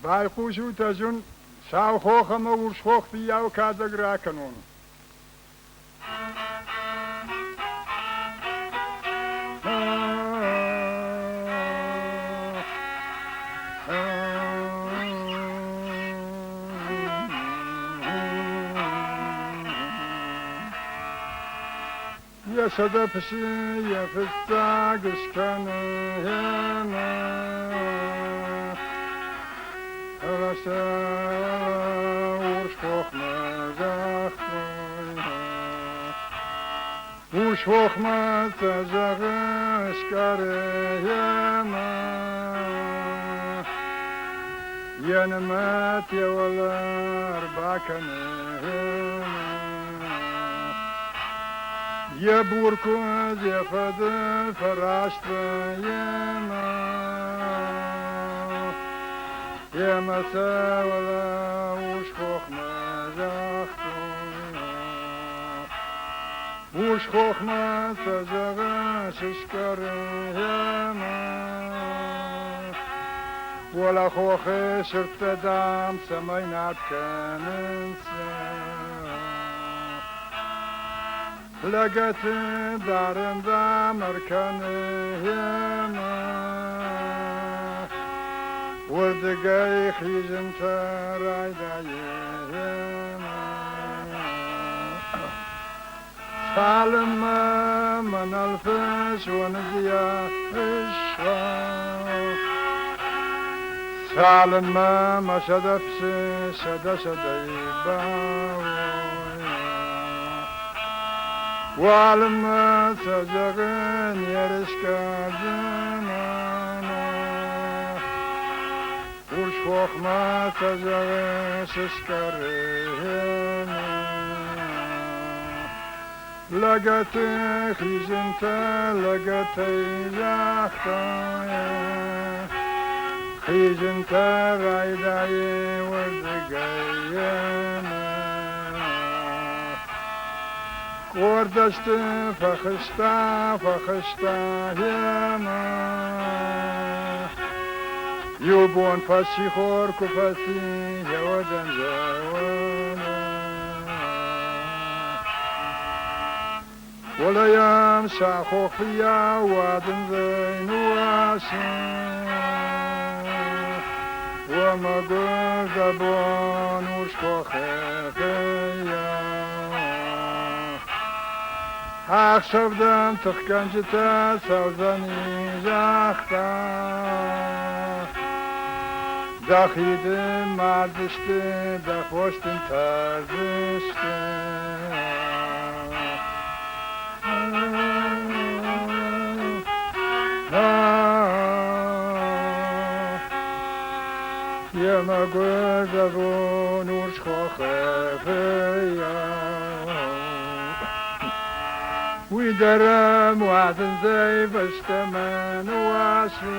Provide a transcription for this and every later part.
Сайқушу тажун саухохама уршхох пияу кадагра канун. Я садапси, я фестагускана, Rasa urschochma zachroina Urschochma tazagashkareyama Yanamat yawalar bakaneyama Yaburku zefada farashtrayama يا مسا ولا وش خوخما زاختونا وش خوخما تزغا ششكر يا ما ولا خوخي شرط دام سمينات كننسا لقيت دارن دامر كان يا ما وردقاي خيجن تراي دايما سالم من الفش ونزيا الشوا سالم ما شدفش شديبا وعلم سجغن يرشكا جنانا Urschochma tazagashishkarena Lagate khizenta lagate yachtaya Khizenta raidaye wardagayena Kordashte fakhishta yema Yubon fasihor kupasi yawadan zawana Walayam shakhokhya wadan zain wasin Wamagul gabon ushkokhya Akhshavdan tukhkanjita savzani zakhta Dahidim mardishti, dahoshtin tarzishti Yema gwezavon urshchochefeya Widaram wazen zay vashtaman washi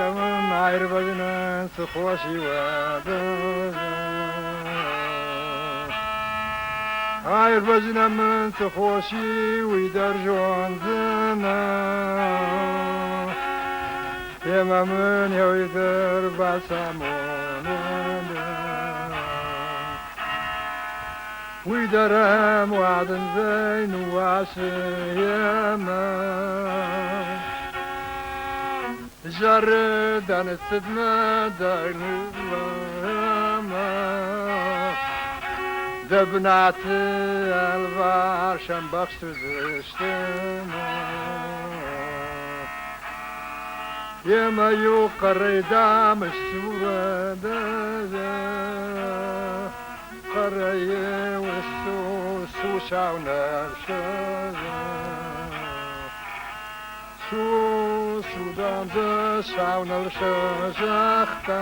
Adamın ayrı sıkhoşi vadır Ayrı bacınamın sıkhoşi Uydar jonzına Yemamın yavıdır basamonunda Uydaram vadın zeynu vası yemam Jardan sidna darnuma Debnat alvar şambak sözüştüma Yema yukarıdam şurada Karayı su şavnar şaza Sudan da şavnar şajakta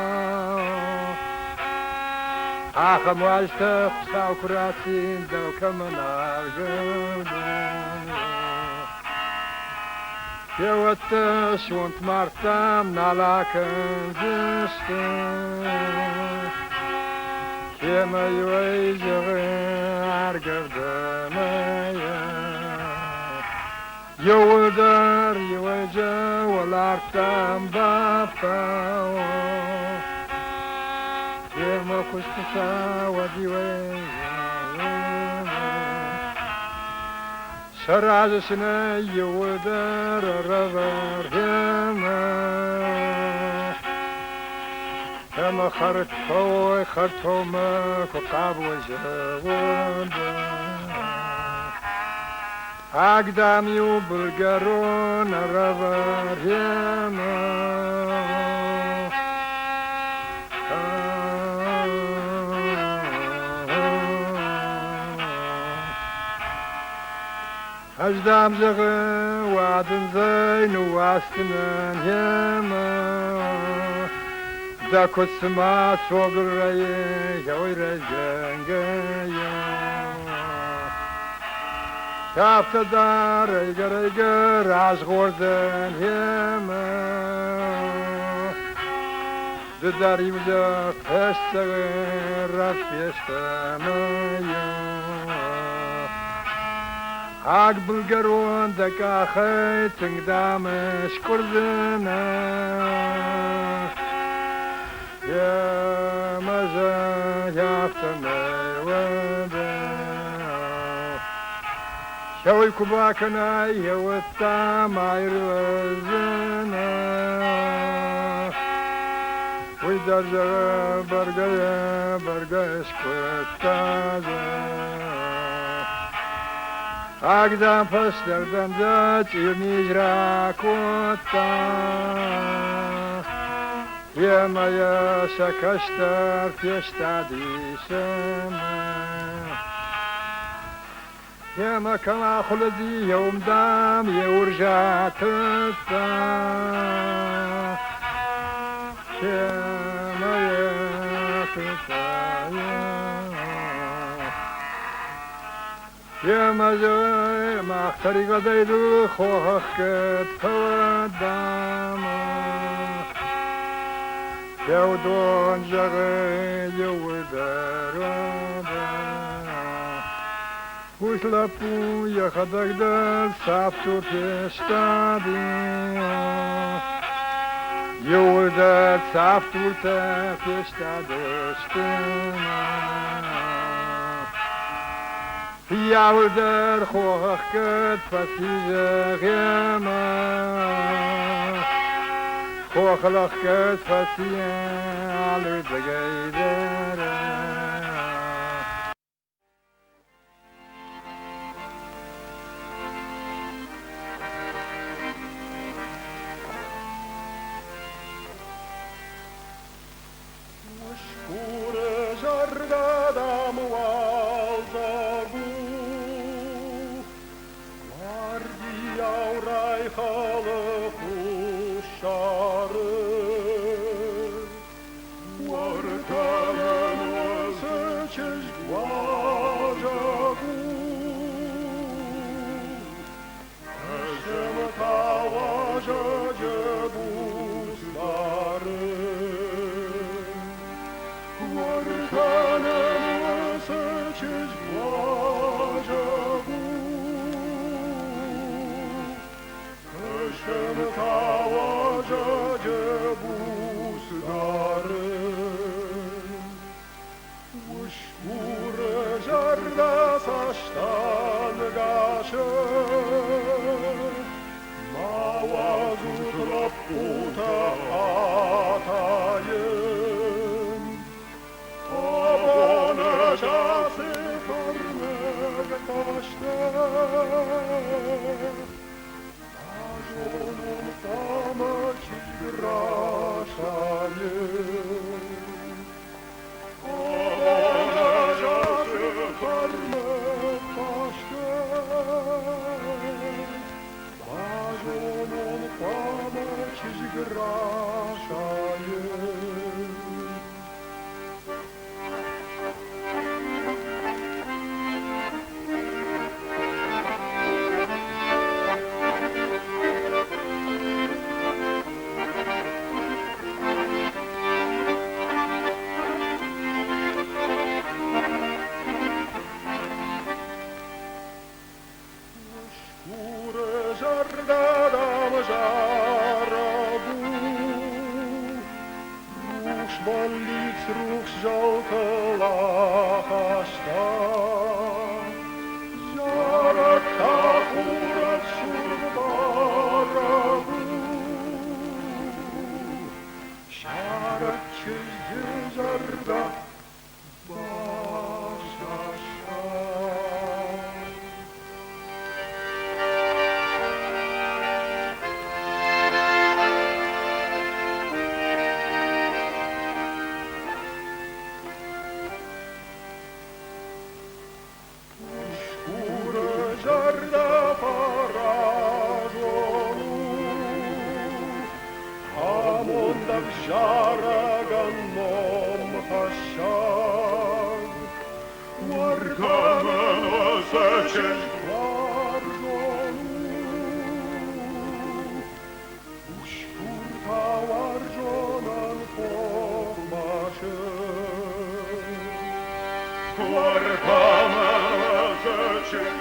Aham vajta savkuratin davkamanar gülden Yevatta şunt martam nalakan ziştin Yema yuvayjağın gövdemeye Yuvudar yuvayja бартам баптау, тема кускуса вадивая. Саразысына еудар раваргема, тема хартой хартома кокабва завода. Агдам ю bulgaron раваргема, Аждам зағы уадын зайн уастынан ема, да көтсіма соғырайы яуырай зәңгәйі. Таптадар айгар азғордан ема, дыдар юлда пәстігі раппештамайы. Ак bulgaron da кахай тыңдамыш күрдіна, ямаза яптамай вада. Шауй кубакана яуаттам айрылызына, уйдар жағы баргаш көттаза. Агдам пастардан да тирнижра кота, моя шакаштар пештадисема. Яма кала хулади яумдам яуржатыта, моя тытая. Ямазай махтаригадайду хохкет павадама, яудон жагы яударада. Услапу яхадагда сапту пештади, яуда саптулта пештадыштына. Яудар хохкет пасижагема, хохлахкет пасиалудагайдара. Шкура жаргадам халы кuşları Vartanımızı çizgvacagu Eşem tavacacı buzları Vartanımızı çizgvacagu Eşem tavacacı buzları Uşburu jarda saçtan kaşır Mavazu trapputa atayım Abanacası karnık taşlar Ажонун тамачит грашаем Abanacası karnık taşlar Ажонун тамачит грашаем рук желтого хоста. Заракта курат шурбараву, шарак через зарда башаша. Жарда паражону, амонда в жараганом хашан. Варгамен осечен варжону, ушкурта варжонан помашен. Варгамен осечен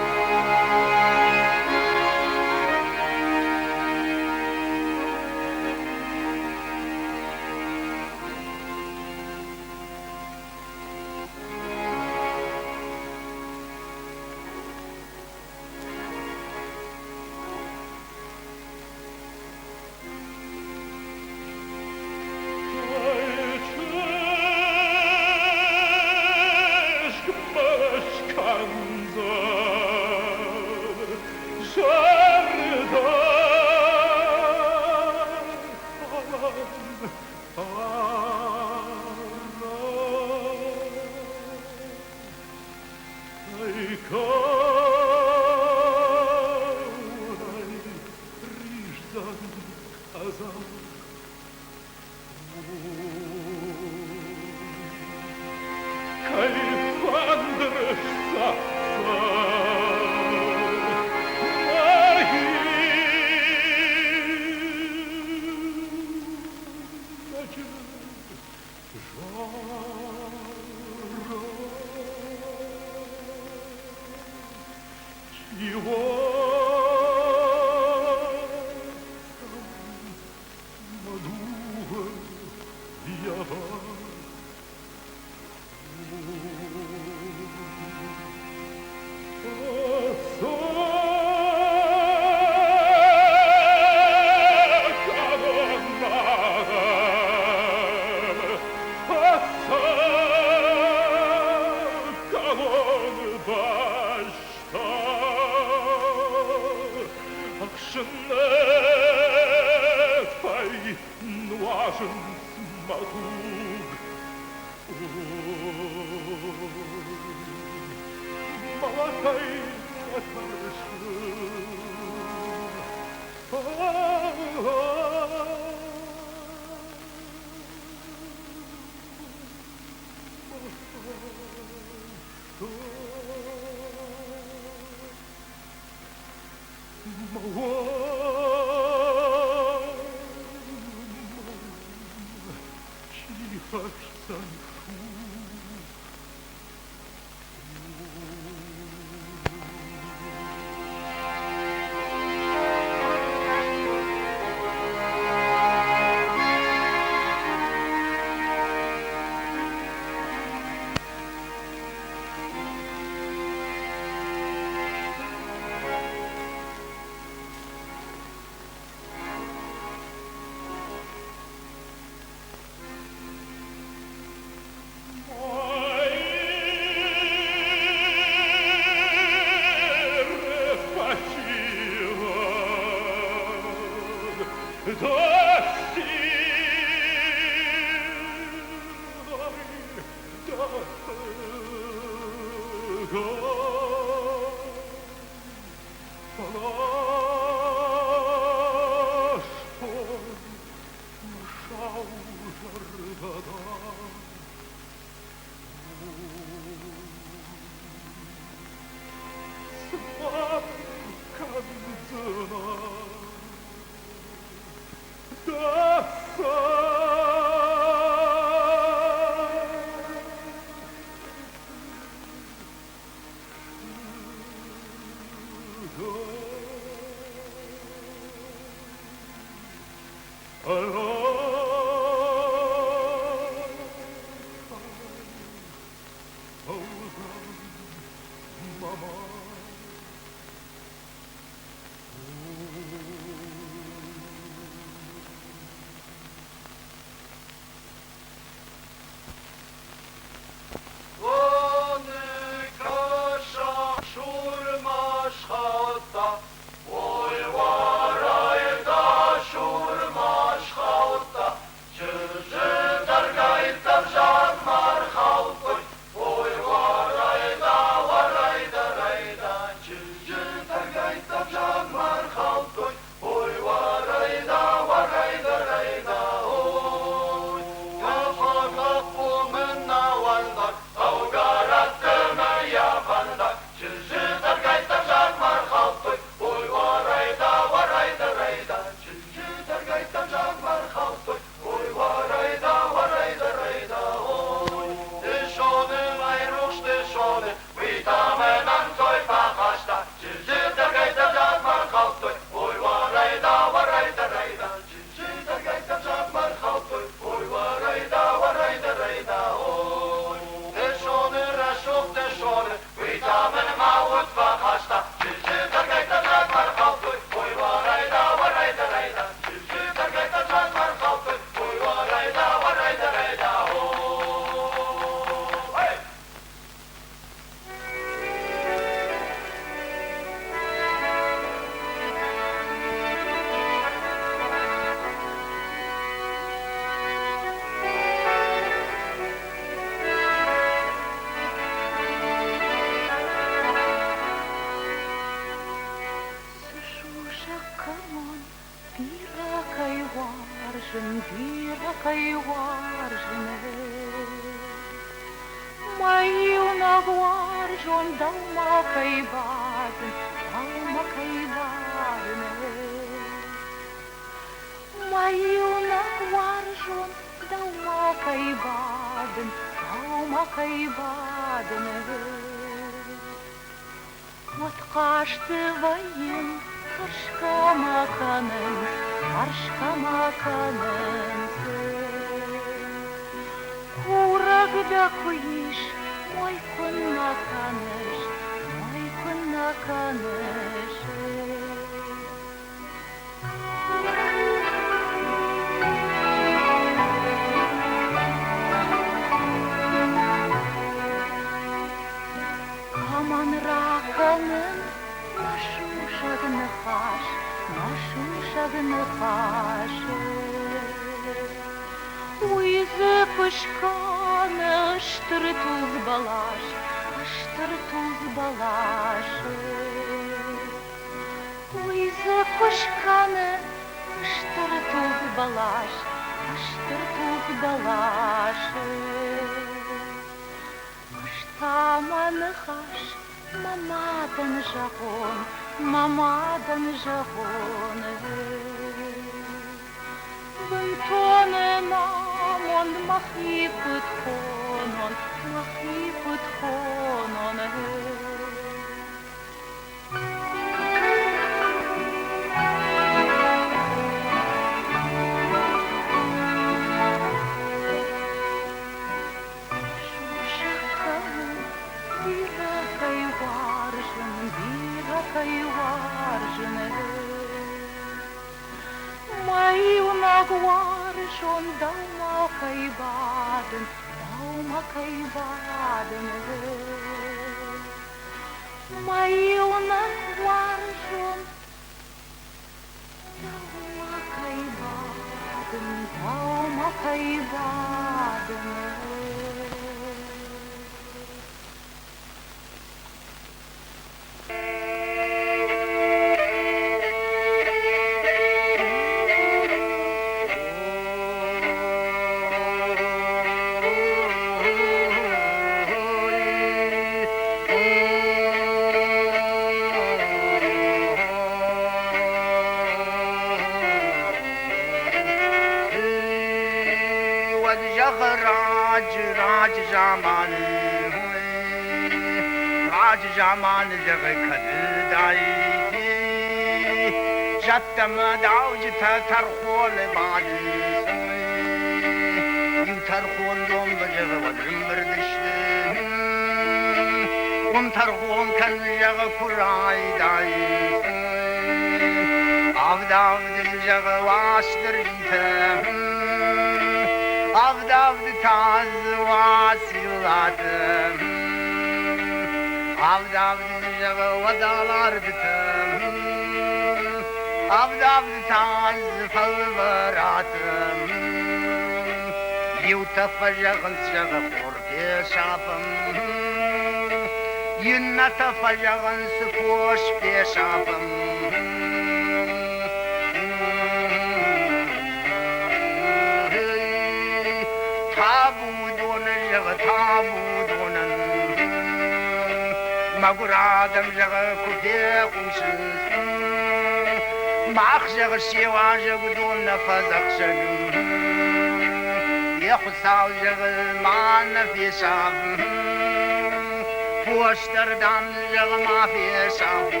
Boşlardan yığma feşafu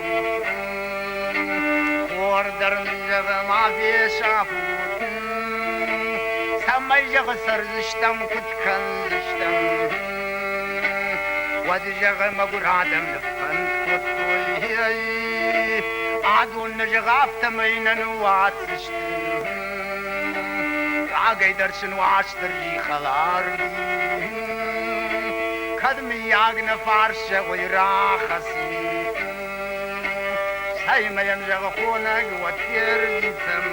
Ordarın yığma feşafu Samay yığı sırlıştam kutkanlıştam Vadi yığma guradım lüfan kuttuy Adun yığaftam eynen vatsıştım Agaydarsın vaçtır yıkalar Kadmi yağına farşı uyraxası Saymayam yağı khona gwatir ditam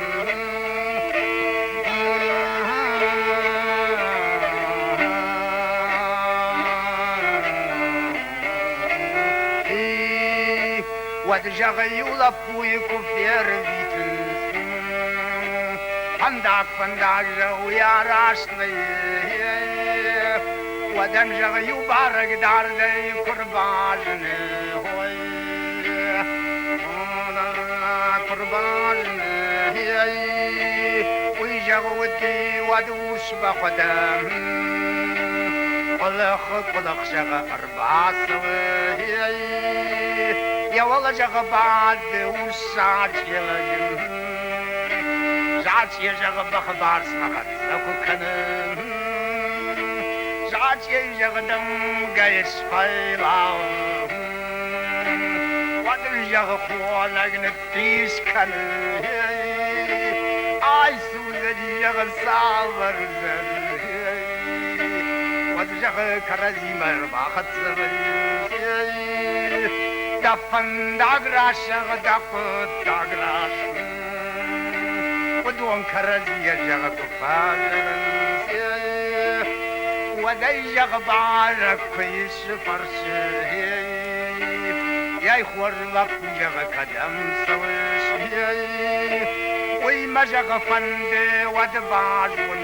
Wad yağı yulap buy kufir bitin Pandak yağı yaraştı ودم جغيو بارك دار دي قرباني هوي قرباني ويجغو ودي ودوش بخدم قلخ شغ أرباس يا والله جغ بعد وشاج يلجم جاج يجغ بخبار سمخت سكو كنم Zaat je jagdam gais failaw Wat is jag khwalagn tis kan Ay suzad jag savar zan Wat jag karazimar bakhat zavan Dafan dagrash dafat dagrash Wadon karaziyar jag kufan ودي غبارك كيس فرسي يا يخور وقجغ كدم سوسي ويما جغ فندي ودباجون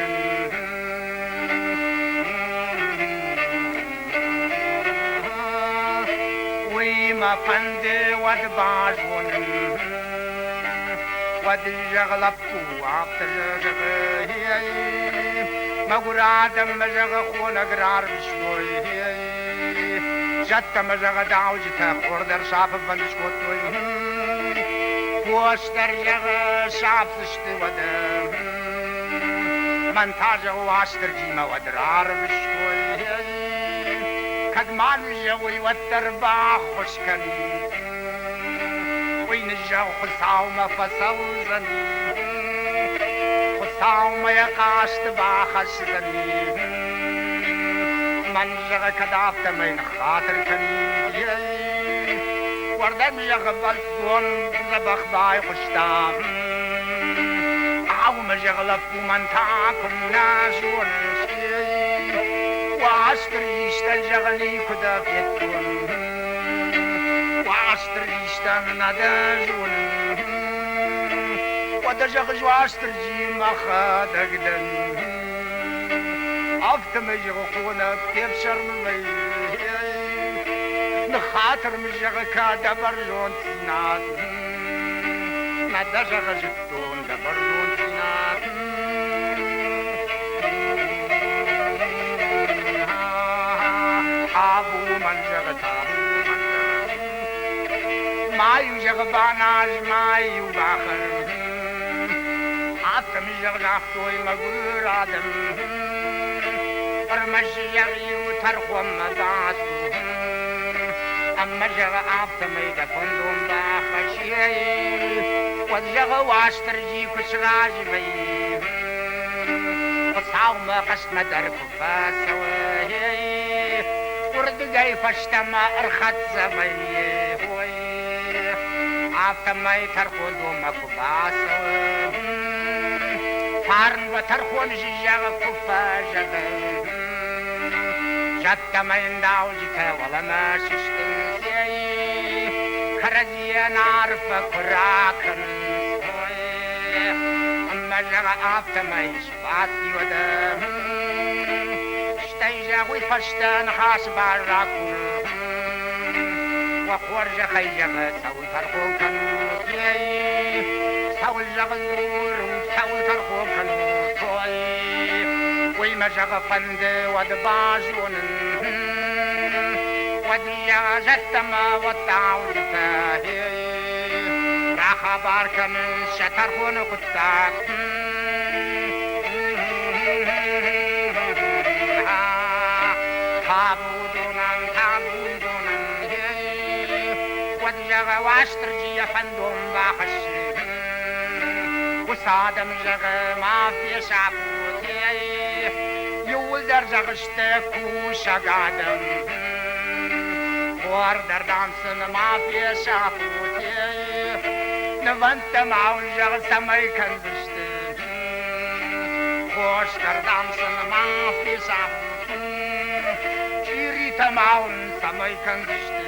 ويما فندي ودباجون ودي جغ لبكو عبتر مقرادم مجغ خون اقرار بشوي جدت مجغ دعوجتها خوردر شعب بندشكوتوي واشتر يغ شعب سشتي ودم من تاجغ واشتر جيما ودرار بشوي كدمان جوي والترباح خشكني وين الجو خساو ما فسوزني Saum ya qast baxasdani man jaga kadafta min khatir kani wardam ya qabal fon zabakh bay khustam aw ma jagla man taakum najun واشتري اشتجغني كدافيتون واشتري اشتغنادجون ودجغ جواشتر جيما خادقدن افتم يغخونا بكيف شرمي نخاطر مجغ كادبر جون سنات ندجغ جتون دبر جون سنات تابو منجغ تابو ما يجغ باناج ما يباخر عطم جغلاختوي مقول آدم ارمجي يغي وترخوم مداتو اما جغ عطم يدفندهم باخشي وجغ واشترجي كسراج بي قصاو ما قسم دركو فاسوي ورد جاي فاشتما ارخت زبي هوي عطم يترخوندهم مكباسوي فارن وترخون جيجاغ كفاجغ جدت ما ينداو جتا ولا ما ششتنسي كرزي نعرف كراكن اما جغ آفت ما يشباتي ودم اشتيجاغ ويفشتن خاص باراكن وخورج خيجغ سوي ترخون كنوتي سوي جغزور سوي ترخون كنوتي ويما جغ فند ودباجون وديا جتما وطاولتا راح بارك من شتر خون قطاك تابودونان وديا واشتر جي فندوم باخش وصادم جغ ما في شعبوتي يول درجة غشتكو شقادم وردر دانسن ما في شعبوتي نفنت معو جغ سمي كنبشتي وشتر دانسن ما في شعبوتي جيريت معو سمي كنبشتي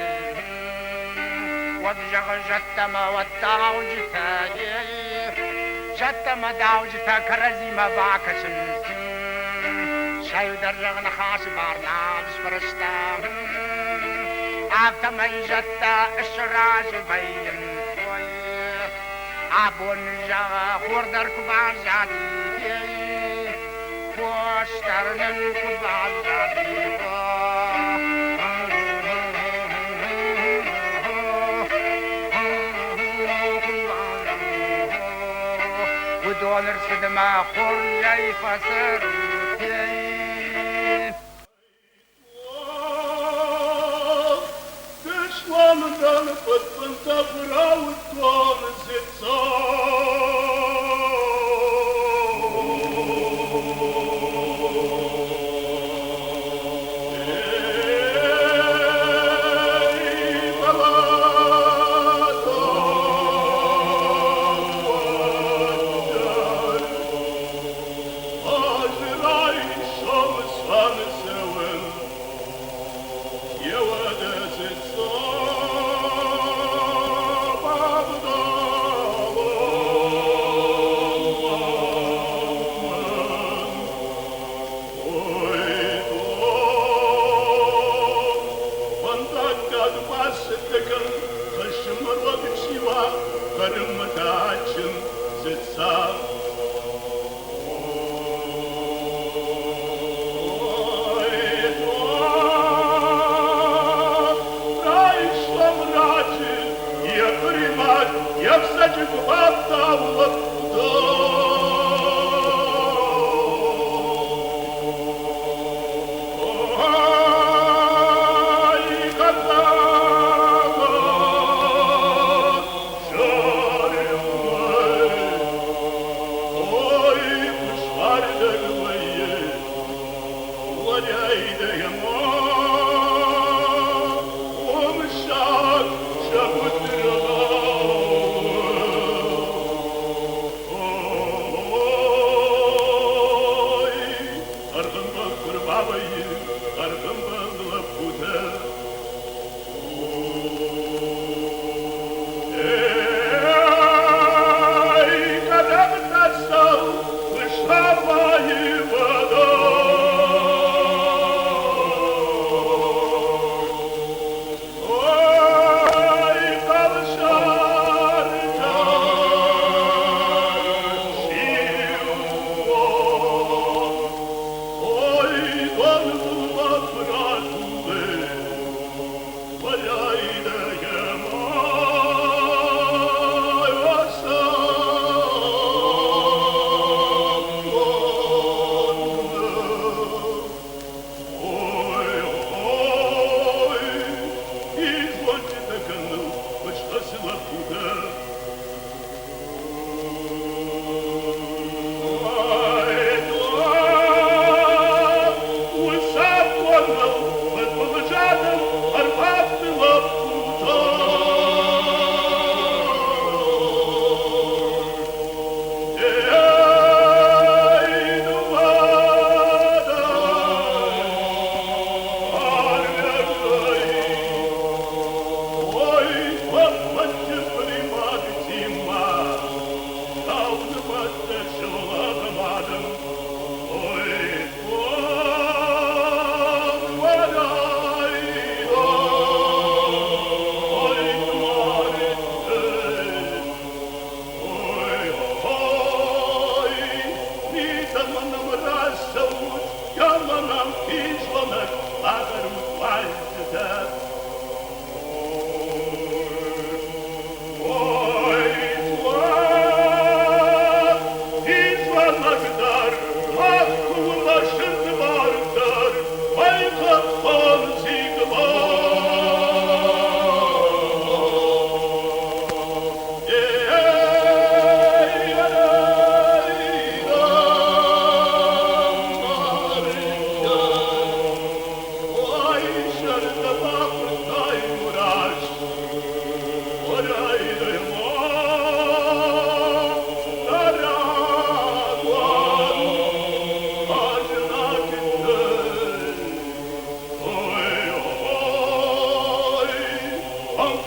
ودجغ جتم وداو جتاي جتم داو جتا كرزيما باكشن شايو درجغ نخاش بارنامج فرشتا عبتم جتا الشراج بين عبون جغ خوردر كبار جادي واشترن كبار جادي ودولر صدما خرجي فسرتي Düşmanından pıtpınta bırağı tuğanı Oh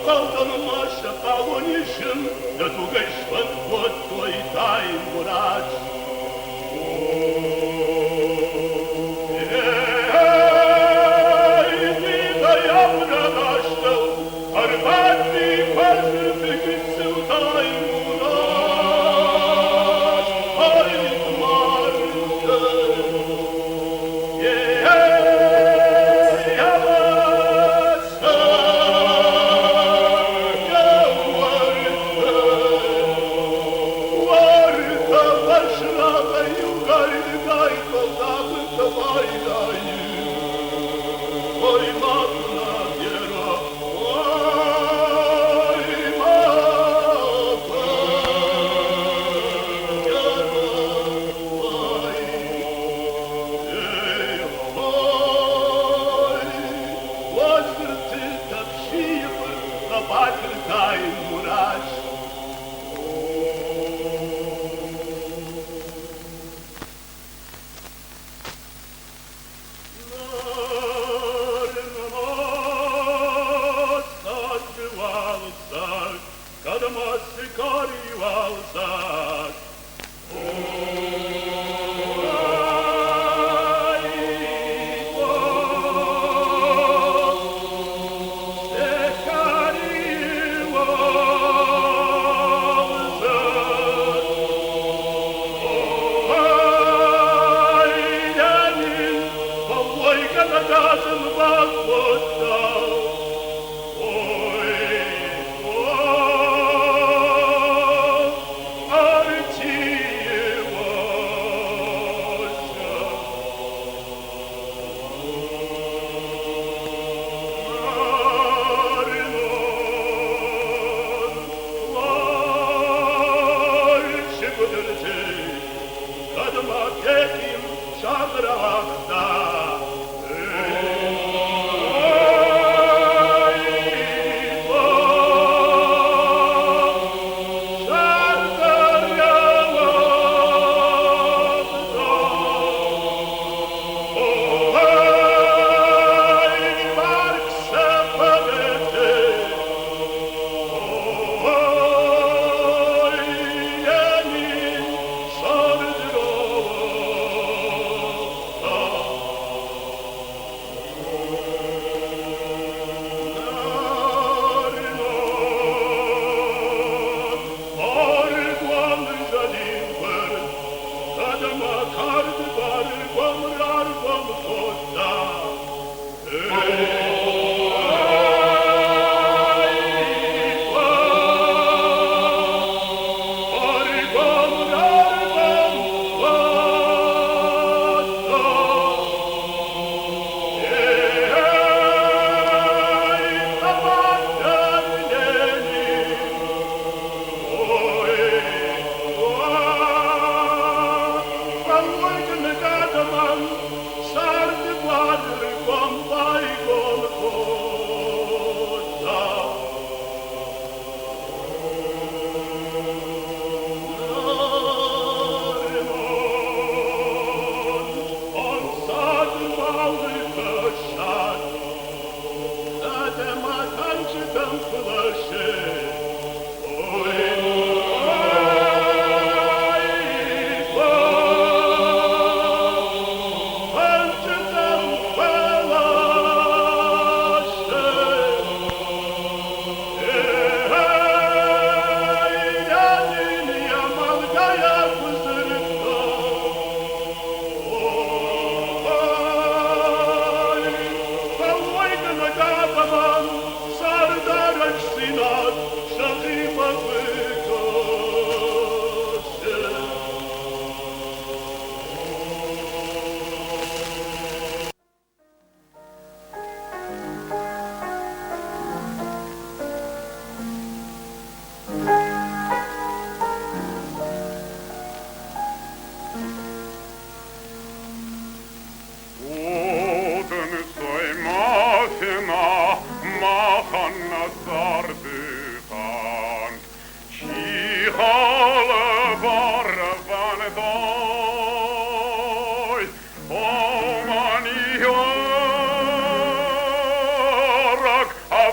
Baldan maşa balonişim, da tu gășfăt pot toi tai muraci. Ei, vida ja pranaștău, arvati păzăr pe cât să-u tai muraci. Hai, martă!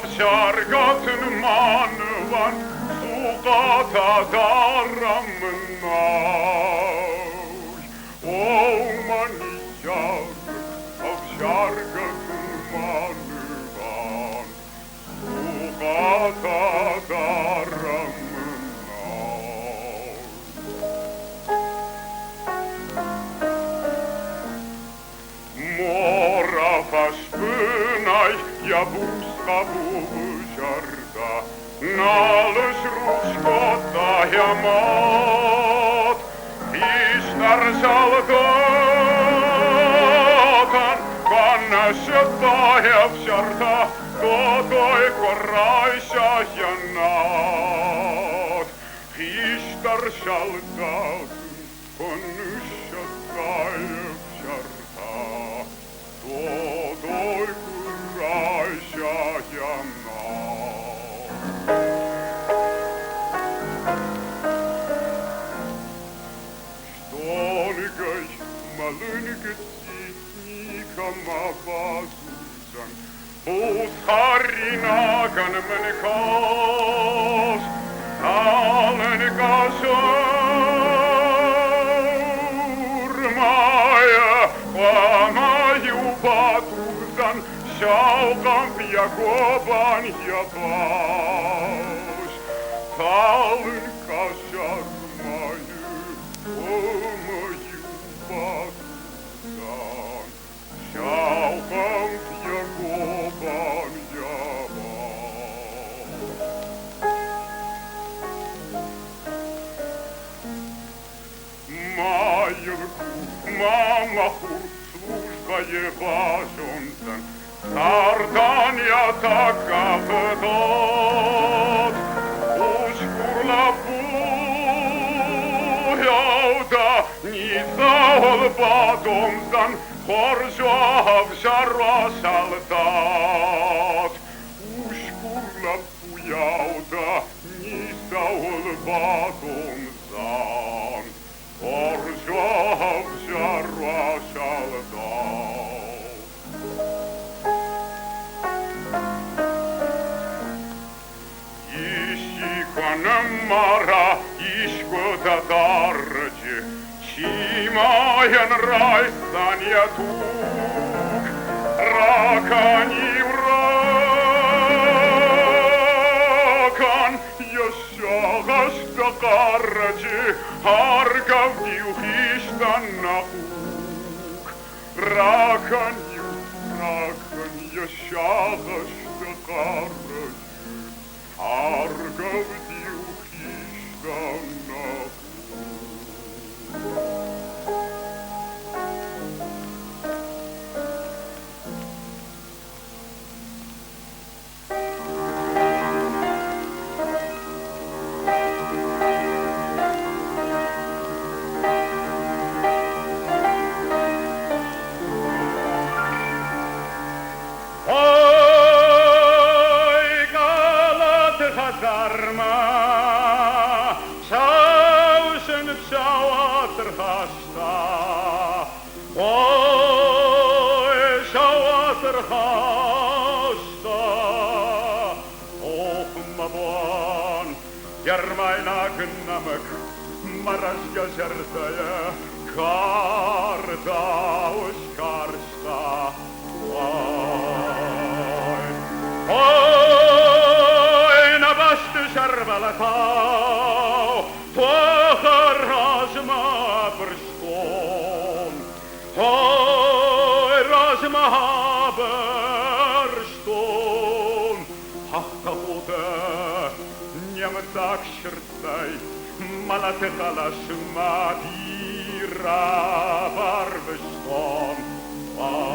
avsargat manvan sugata daramnaj. O manjar avsargat manvan sugata daramnaj. Mora vaspânai ja buska bužarda, nalus ruskota ja maat, istar saldotan, kannasjata ja vsarda, totoi koraisa ja naat. Istar saldotan, kannasjata ja vsarda, totoi koraisa ja naat. Stolgaj malunget sitnikama vasusan, Harinagan menkas, surmaja, vamaju patuzan, šaukan pjakoban ja pas. Talinka šarmaju, vamaju patuzan, šaukan pjakoban ja pas. Majorku, mama служба ебашонсан, Sardan ja takapetot, uskурla puhjauda, niitä olpatomsan, korsoav sarva saldat. Uskурla puhjauda, niitä olpatomsan, korsoav sarva saldat. Mara iskuta tarji, Simajan raissan ja tuuk, Rakani rakan, jos sagasta karji, Harkav tiuhistan nauk. Rakan, jos sagasta karji, Harkav tiuhistan nauk. Järmaina kynnamek, maras ja särtäjä, kartaus karsta. Oi, nabastu sarvalla kau, tuohon rasmaa prston. Oi, rasmaa prston, hahtahuute. Так чертай, малатекала шматира барбестон. Ой,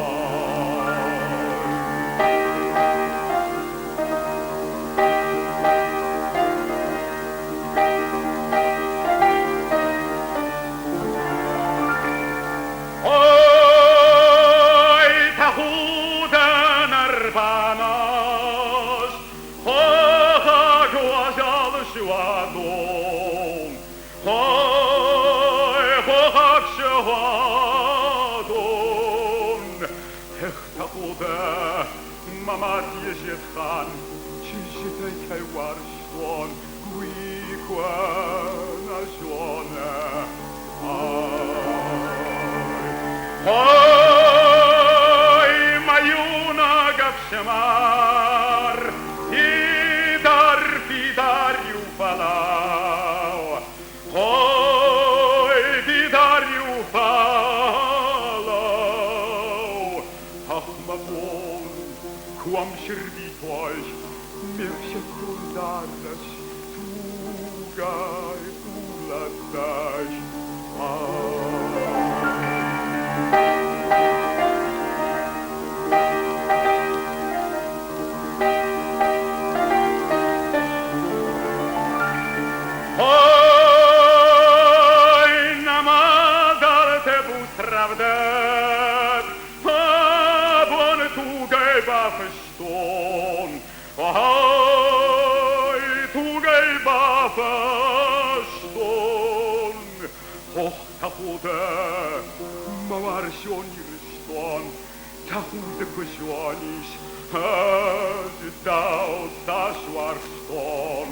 тахуда нарбанос, Ой, хохак шевадон, эх, такуда, mamar jeżdżet han, czyżetaj kajwarstwon, gwikła na żonę. Oj, majuna gawszemar, Pidariu falau. Oj, Pidariu falau. Ach, mamon, kłam sierwitłaś, miech się kurdarzaś, tugaj ulataś. Ой, намазал te busravdet, abon tugaj bafeston. Ой, tugaj bafeston. Och, tahude, mamarsioniston, tahude kusionis, dau sasvarston.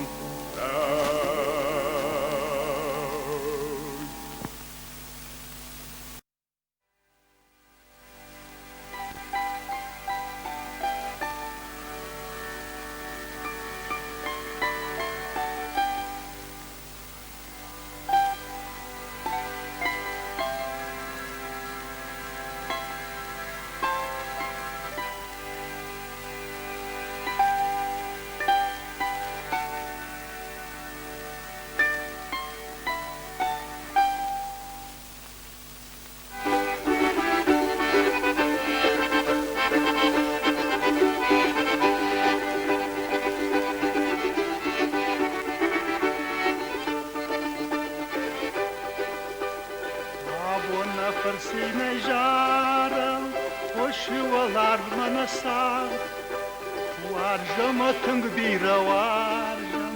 Varjam atang bira varjam,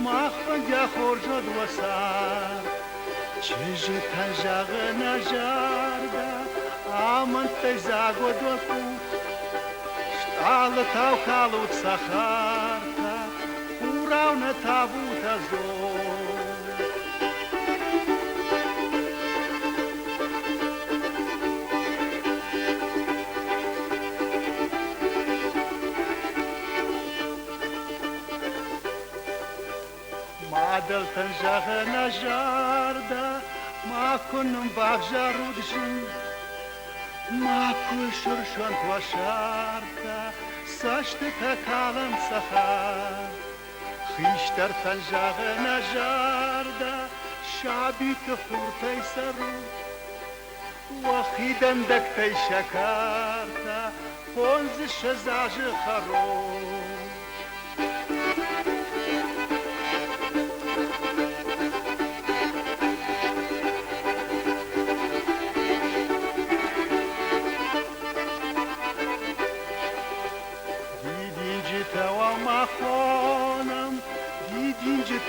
mahvan ya khorjad vasar. Çiz tajagna jarda, aman tazagodoku. Shtal tav khalut sakharta, uravna tabuta zor. Madel tanjagna jarda, ma kunum bagjarudjin, ma kushur shant vasharta, sashte takalan sahar. Khishtar tanjagna jarda, shabit khurtay saru, wakhidan daktay shakarta, ponz shazaj kharo.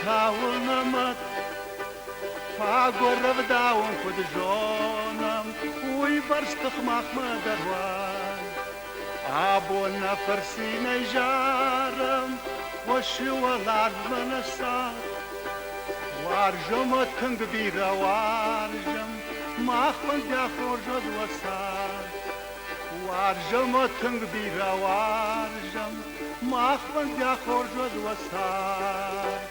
Tavulnamat, pagorv daun kudjonam, uy barstakh mahmadarwan. Abona persina jaram, washualad manasat. Warjam atang bira warjam, mahvan diakhorjad wasat. Warjam atang bira warjam, mahvan diakhorjad wasat.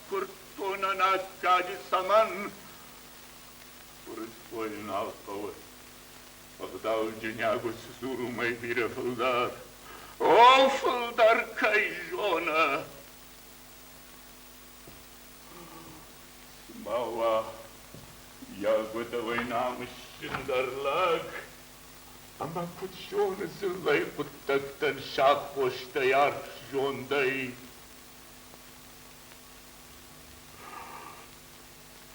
Куртуна на каде саман. Куртуин алкова. Когда у денягу сузуру мой бира фулдар. О, фулдар кайжона. Смала. Я готовый нам щендарлак. Ама пучоны зылай путтактан шах поштаяр жондай.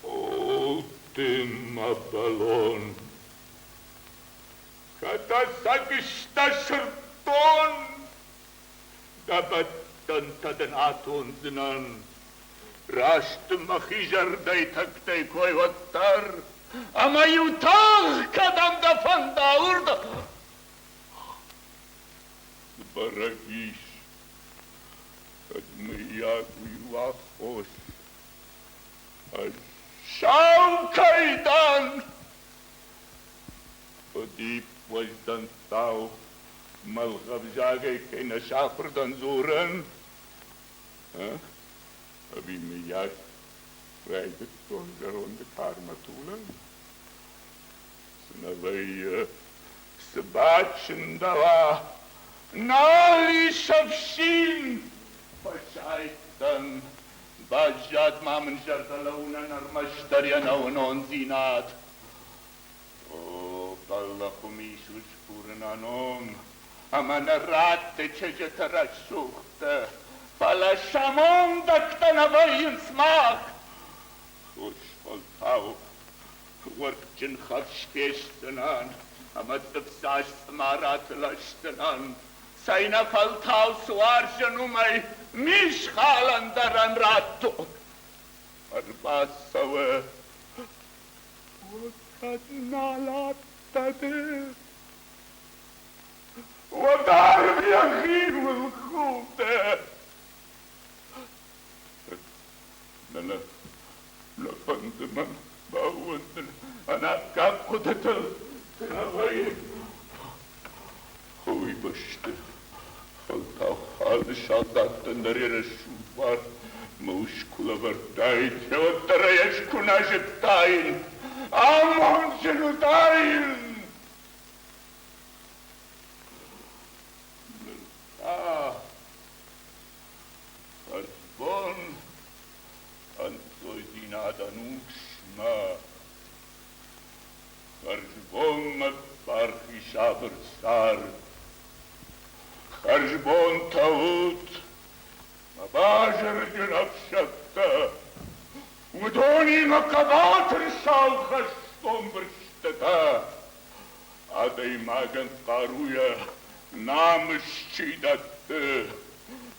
О, ты мабалон. Когда сагишта шертон. Дабаттан тадан атон зинан. Раштым махижардай тактай кой ваттар. А мою тах кадамда фандаурда. Барагиш. Адмыягу юахош. Шау кайдан. Подип воздан тау. Малгавжагай кайна шахрдан зуран. Abi miyag. Rijden toch de ronde karmatulen. Snavaya Sebachendava Nali Shavshin Pashaitan Bajad Maman Jardalauna Narmashtariana on Zinat. O Pallachumishush Purananom Amanarate Chejatarashukta Palashamon Daktanavayin Smak. Ushpaltau, Workjin Havshkeshtanan, Amatavsash Samarat Lashtanan, Saina Faltau Suarshanumai, Mishhalandaran Ratu, Arbasawe, Wakadnalatade, Wadarviahim will Hute. La Fanteman, Bauenden, Anakakotetel, Tenaway. Hoe beste, Faltau, alle Shadat en de Rereshubar, Muskula Vertait, Jotaresh Kunajetail, Amon Genutail. Ah, Bon. Antoidinadanusma Harjbon Barhishabersar Harjbon Taut Mabajar Genafshakta Udoni Makabater Shalchas Stomberstata Adei Magan Karuya Namschidat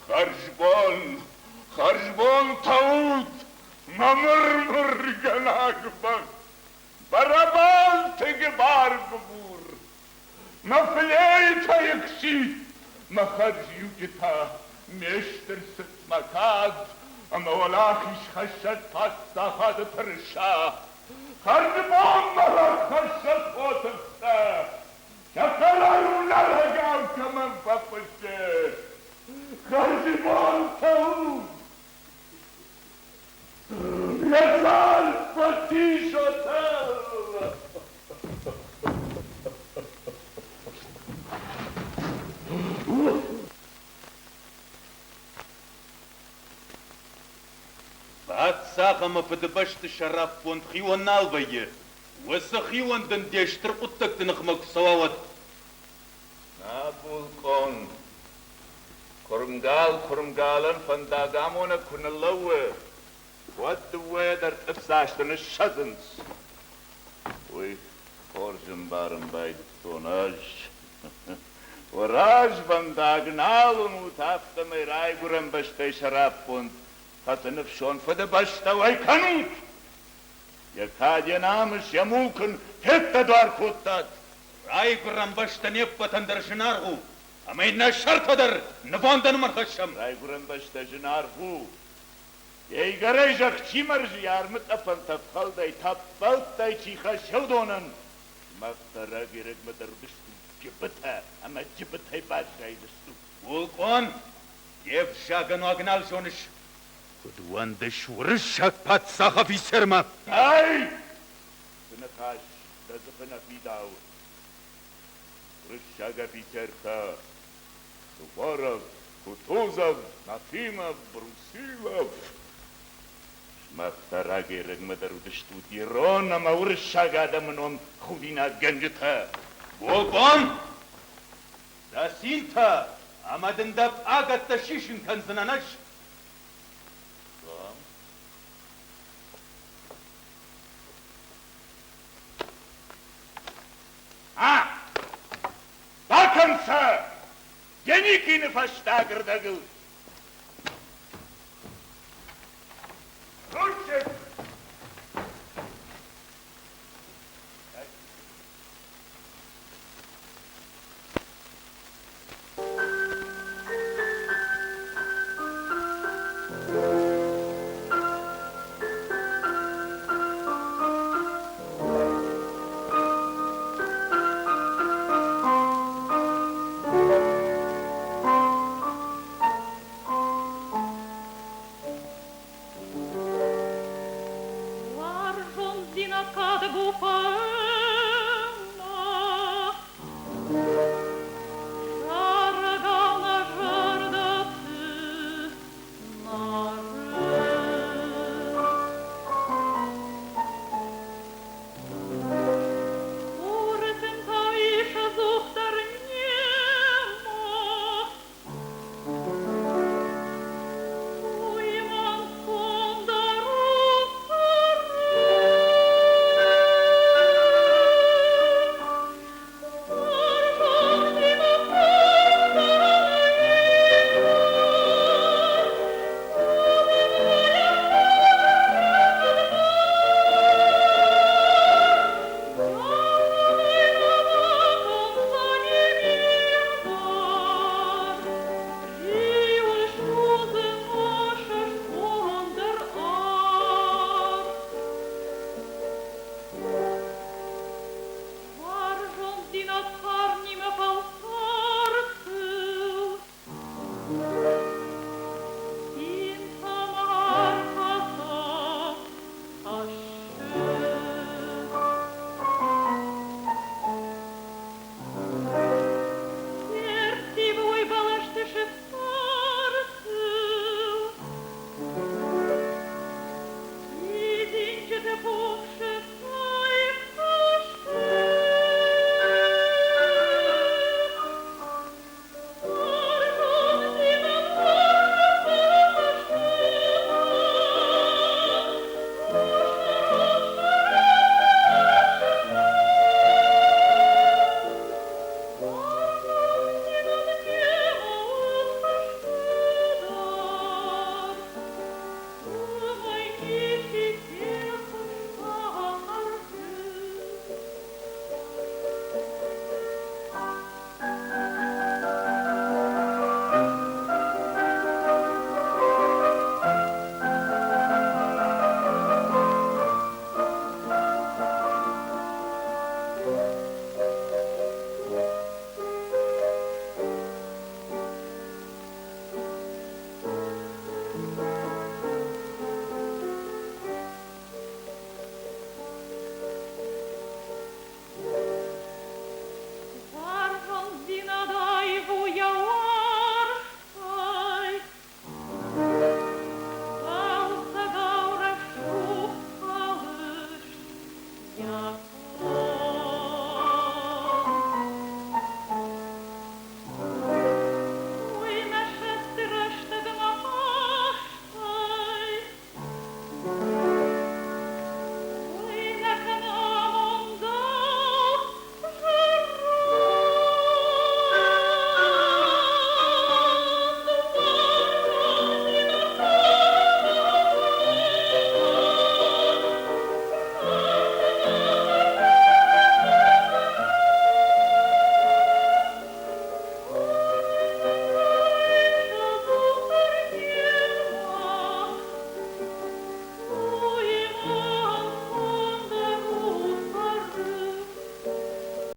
Harjbon Taut Mamur Ganagba Barabal Tegebargabur Mafleita Yakshi Maharjukita Mester Makad Amawalachish Hashat Pastahad Persha Hardbon Marak Hashat Potafta Shakalaruna Lagav Kaman Papashe Hardbon Taut Yazal Patish Hotel. Сахама подбашты шарап фонд хиуанал бае. Васа хиуандан дештр уттактын хмак салават. Nabulkon Kurmgalan van Dagamona Kunalawe. What the weather upsashten is shazens. We forzen baren bij de tonnage. Oraj van Dagnalen moet hafte mij rijguren beste sharappunt. Had een option voor de beste wij kanut. Je kan je namens je moeken hette door kuttat. Rijguren beste neppat aan der genargu. Amai na shartader, nabondan marchasham. Rijguren beste genargu. Je garejach chimerziar met afantafgal dat tapvalt dat je geschildonen. Mag de regirik met de bestu jibeta, en met jibeta hij baasheid bestu. Ulkon, je shagan agnal zonish. Кудуанда шурышак патсах офицерма. Ай! Сынакаш, да запына видал. Рышак офицер-то. Суворов, Кутузов, Нахимов, Брусилов. Шмахтара керек мыдарудыштут Ирона Маурышак адамыном хувина генджита. Волком! Да синта! Амадындап агатта шишин канзынанаш. Bakınsa, genikini faştagırdagıl. Lutschig! Gupa